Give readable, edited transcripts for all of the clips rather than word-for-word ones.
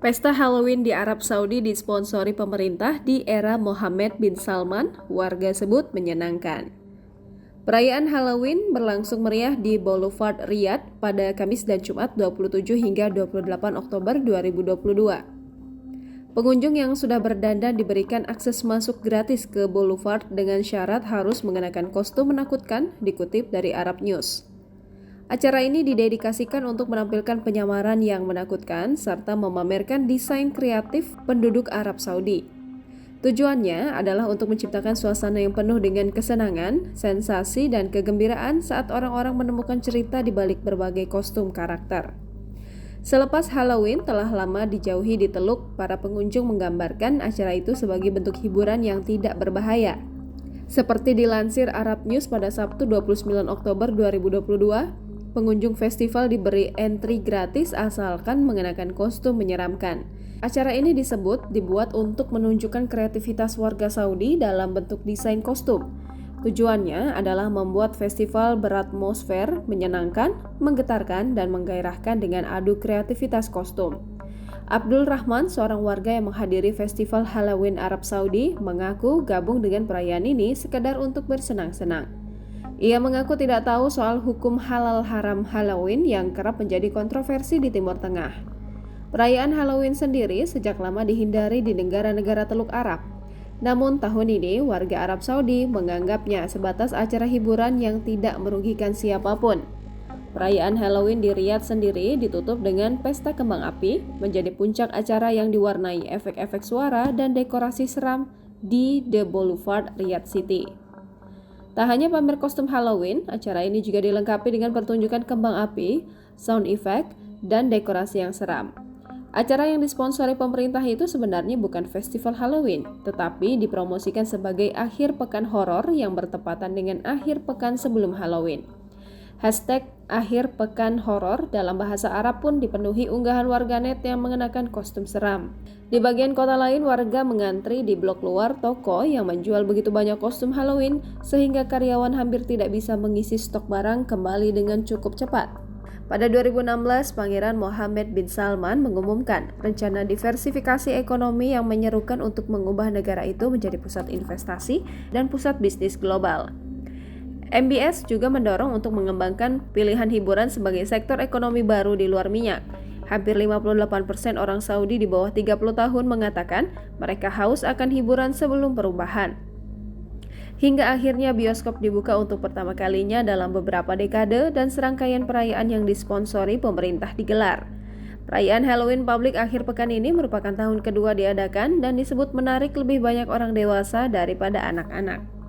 Pesta Halloween di Arab Saudi disponsori pemerintah di era Mohammed bin Salman, warga sebut menyenangkan. Perayaan Halloween berlangsung meriah di Boulevard Riyadh pada Kamis dan Jumat 27 hingga 28 Oktober 2022. Pengunjung yang sudah berdandan diberikan akses masuk gratis ke Boulevard dengan syarat harus mengenakan kostum menakutkan, dikutip dari Arab News. Acara ini didedikasikan untuk menampilkan penyamaran yang menakutkan serta memamerkan desain kreatif penduduk Arab Saudi. Tujuannya adalah untuk menciptakan suasana yang penuh dengan kesenangan, sensasi, dan kegembiraan saat orang-orang menemukan cerita di balik berbagai kostum karakter. Selepas Halloween telah lama dijauhi di Teluk, para pengunjung menggambarkan acara itu sebagai bentuk hiburan yang tidak berbahaya. Seperti dilansir Arab News pada Sabtu 29 Oktober 2022, pengunjung festival diberi entry gratis asalkan mengenakan kostum menyeramkan. Acara ini dibuat untuk menunjukkan kreativitas warga Saudi dalam bentuk desain kostum. Tujuannya adalah membuat festival beratmosfer menyenangkan, menggetarkan, dan menggairahkan dengan adu kreativitas kostum. Abdul Rahman, seorang warga yang menghadiri festival Halloween Arab Saudi, mengaku gabung dengan perayaan ini sekedar untuk bersenang-senang. Ia mengaku tidak tahu soal hukum halal haram Halloween yang kerap menjadi kontroversi di Timur Tengah. Perayaan Halloween sendiri sejak lama dihindari di negara-negara Teluk Arab. Namun tahun ini warga Arab Saudi menganggapnya sebatas acara hiburan yang tidak merugikan siapapun. Perayaan Halloween di Riyadh sendiri ditutup dengan pesta kembang api, menjadi puncak acara yang diwarnai efek-efek suara dan dekorasi seram di The Boulevard Riyadh City. Tak hanya pamer kostum Halloween, acara ini juga dilengkapi dengan pertunjukan kembang api, sound effect, dan dekorasi yang seram. Acara yang disponsori pemerintah itu sebenarnya bukan festival Halloween, tetapi dipromosikan sebagai akhir pekan horor yang bertepatan dengan akhir pekan sebelum Halloween. Hashtag akhir pekan horor dalam bahasa Arab pun dipenuhi unggahan warganet yang mengenakan kostum seram. Di bagian kota lain, warga mengantri di blok luar toko yang menjual begitu banyak kostum Halloween sehingga karyawan hampir tidak bisa mengisi stok barang kembali dengan cukup cepat. Pada 2016, Pangeran Mohammed bin Salman mengumumkan rencana diversifikasi ekonomi yang menyerukan untuk mengubah negara itu menjadi pusat investasi dan pusat bisnis global. MBS juga mendorong untuk mengembangkan pilihan hiburan sebagai sektor ekonomi baru di luar minyak. Hampir 58% orang Saudi di bawah 30 tahun mengatakan mereka haus akan hiburan sebelum perubahan. Hingga akhirnya bioskop dibuka untuk pertama kalinya dalam beberapa dekade dan serangkaian perayaan yang disponsori pemerintah digelar. Perayaan Halloween publik akhir pekan ini merupakan tahun kedua diadakan dan disebut menarik lebih banyak orang dewasa daripada anak-anak.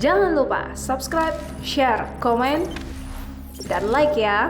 Jangan lupa subscribe, share, komen, dan like ya!